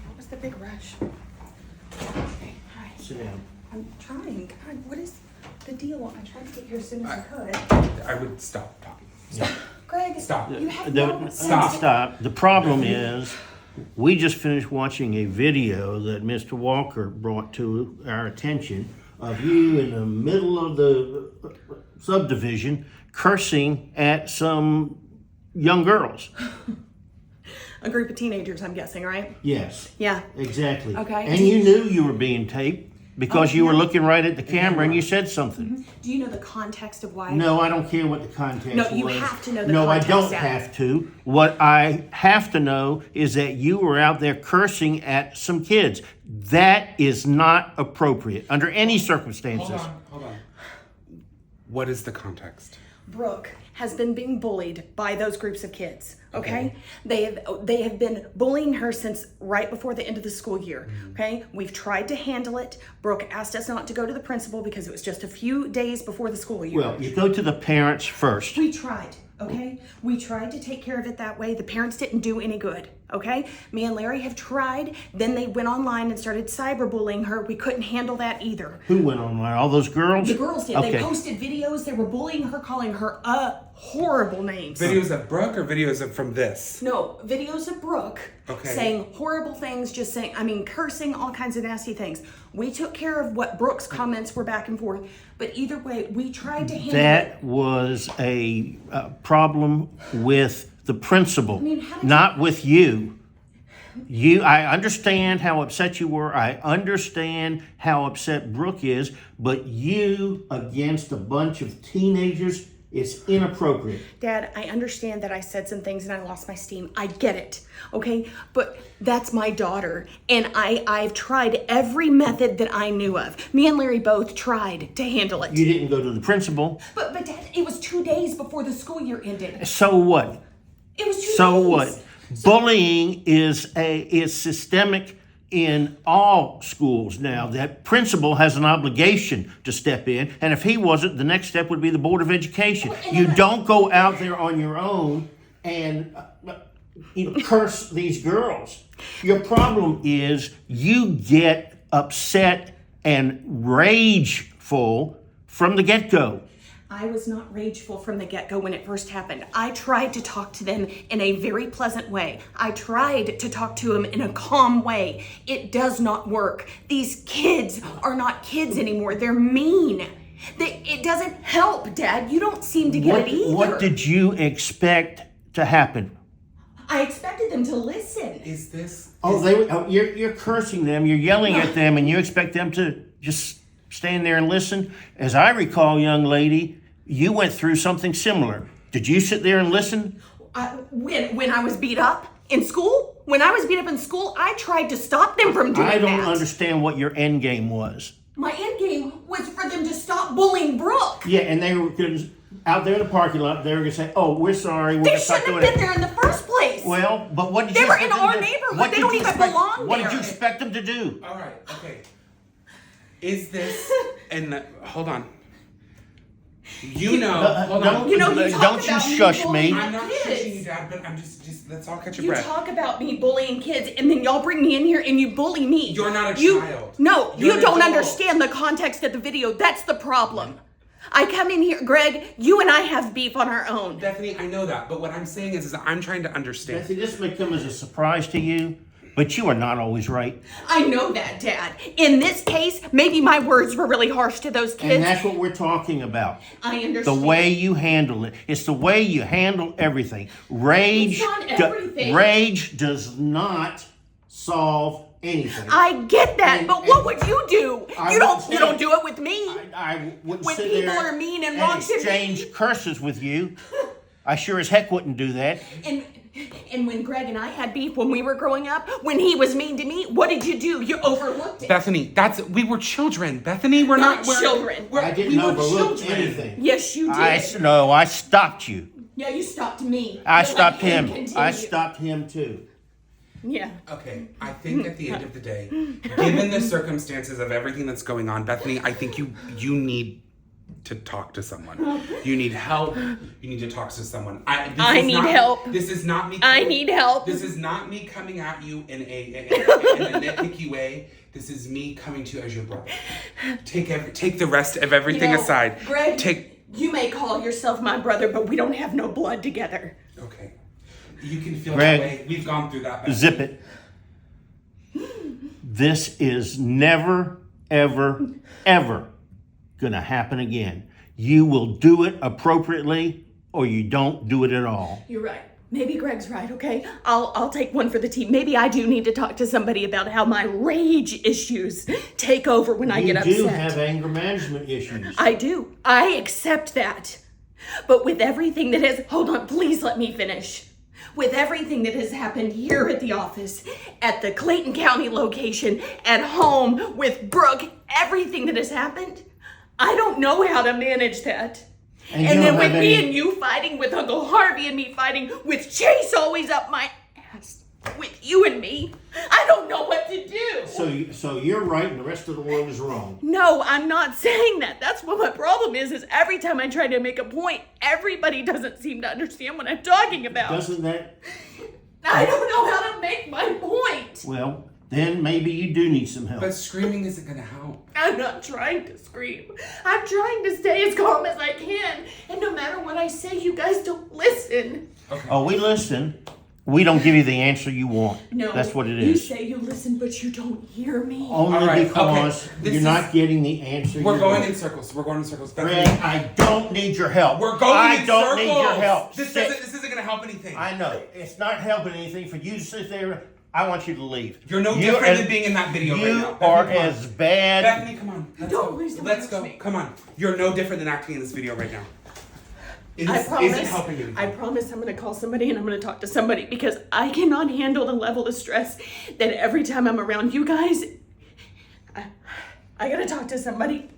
what was the big rush? Okay, hi. Sit down. I'm trying. God, what is the deal? I tried to get here as soon as I could. I would stop talking. Greg, Stop. you have no Stop. The problem is, we just finished watching a video that Mr. Walker brought to our attention of you in the middle of the subdivision cursing at some young girls. A group of teenagers, I'm guessing, right? Yes. Yeah. Exactly. Okay. And you knew you were being taped because you were looking right at the camera and you said something. Mm-hmm. Do you know the context of why? No, I don't care what the context was. No, you have to know the No, I context. don't Dad. have to. What I have to know is that you were out there cursing at some kids. That is not appropriate under any circumstances. Hold on. What is the context? Brooke has been being bullied by those groups of kids. Okay? They have been bullying her since right before the end of the school year. Okay? We've tried to handle it. Brooke asked us not to go to the principal because it was just a few days before the school year. Well, you go to the parents first. We tried, okay? We tried to take care of it that way. The parents didn't do any good, okay? Me and Larry have tried. Then they went online and started cyberbullying her. We couldn't handle that either. Who went online? All those girls? The girls did. Okay. They posted videos. They were bullying her, calling her horrible names. Videos of Brooke or videos of from this? No, videos of Brooke saying horrible things, cursing, all kinds of nasty things. We took care of what Brooke's comments were back and forth, but either way, we tried to handle it. That was a problem with the principal, not with you. I understand how upset you were. I understand how upset Brooke is, but you against a bunch of teenagers, it's inappropriate. Dad, I understand that I said some things and I lost my steam. I get it, okay? But that's my daughter, and I've tried every method that I knew of. Me and Larry both tried to handle it. You didn't go to the principal. But Dad, it was 2 days before the school year ended. So what? It was 2 days. So what? Bullying is systemic in all schools now. That principal has an obligation to step in, and if he wasn't, the next step would be the Board of Education. You don't go out there on your own and curse these girls. Your problem is you get upset and rageful from the get-go. I was not rageful from the get-go when it first happened. I tried to talk to them in a very pleasant way. I tried to talk to them in a calm way. It does not work. These kids are not kids anymore. They're mean. It doesn't help, Dad. You don't seem to get it either. What did you expect to happen? I expected them to listen. Is this? You're cursing them, you're yelling at them, and you expect them to just stand there and listen? As I recall, young lady, you went through something similar. Did you sit there and listen? When I was beat up in school? When I was beat up in school, I tried to stop them from doing that. I don't understand what your end game was. My end game was for them to stop bullying Brooke. Yeah, and they were out there in the parking lot, they were going to say, oh, we're sorry, we're They going to stop shouldn't doing have been there in the first place. Well, but what did They you were expect in them our to do? neighborhood. What They did don't you even expect- belong What there. did you expect them to do? All right. Okay. Is this? And hold on. You know. Hold on. You know, you talk don't you about me shush bullying me. I'm not kids. shushing you, Dad, but I'm just let's all catch a You breath. talk about me bullying kids, and then y'all bring me in here and you bully me. You're not a child. No, You're you an don't adult. understand the context of the video. That's the problem. I come in here, Greg, you and I have beef on our own. Bethany, I know that, but what I'm saying is I'm trying to understand. Betsy, this may come as a surprise to you, but you are not always right. I know that, Dad. In this case, maybe my words were really harsh to those kids. And that's what we're talking about. I understand. The way you handle it. It's the way you handle everything. Rage, It's not everything. Rage does not solve anything. I get that, but what would you do? You don't do it with me. I wouldn't When sit people there are mean and wrong to me. exchange curses with you. I sure as heck wouldn't do that. And when Greg and I had beef when we were growing up, when he was mean to me, what did you do? You overlooked it. Bethany, we were children. Bethany, we're not children. I didn't overlook anything. Yes, you did. I stopped you. Yeah, you stopped me. I You stopped let him. continue. I stopped him too. Yeah. Okay, I think at the end of the day, given the circumstances of everything that's going on, Bethany, I think you need to talk to someone. You need help. You need to talk to someone. I need help. This is not me. I need help. This is not me coming at you in a nitpicky way. This is me coming to you as your brother. Take the rest of everything aside. Greg, you may call yourself my brother, but we don't have no blood together. Okay. You can feel Greg, that way. We've gone through that. Bethany. Zip it. This is never, ever, ever gonna happen again. You will do it appropriately or you don't do it at all. You're right. Maybe Greg's right, okay? I'll take one for the team. Maybe I do need to talk to somebody about how my rage issues take over when I get upset. You do have anger management issues. I do. I accept that. But with everything that has... Hold on, please let me finish. With everything that has happened here at the office, at the Clayton County location, at home, with Brooke, everything that has happened, I don't know how to manage that. And then with me and you fighting, with Uncle Harvey and me fighting, with Chase always up my ass, with you and me, I don't know what to do. So you're right and the rest of the world is wrong. No, I'm not saying that. That's what my problem is every time I try to make a point, everybody doesn't seem to understand what I'm talking about. Doesn't that? I don't know how to make my point. Well, then maybe you do need some help. But screaming isn't going to help. I'm not trying to scream. I'm trying to stay as calm as I can. And no matter what I say, you guys don't listen. Okay. Oh, we listen. We don't give you the answer you want. No, that's what it you is. say you listen, but you don't hear me. Only All right, because okay. you're not getting the answer. We're going in circles. We're going in circles. Greg, I don't need your help. We're going in circles. I don't need your help. This isn't going to help anything. I know. It's not helping anything for you to sit there. I want you to leave. You're no different than being in that video right now. You are as bad. Bethany, come on. Let's go. Me. Come on. You're no different than acting in this video right now. I promise. Isn't helping you. I promise I'm going to call somebody and I'm going to talk to somebody because I cannot handle the level of stress that every time I'm around you guys, I got to talk to somebody.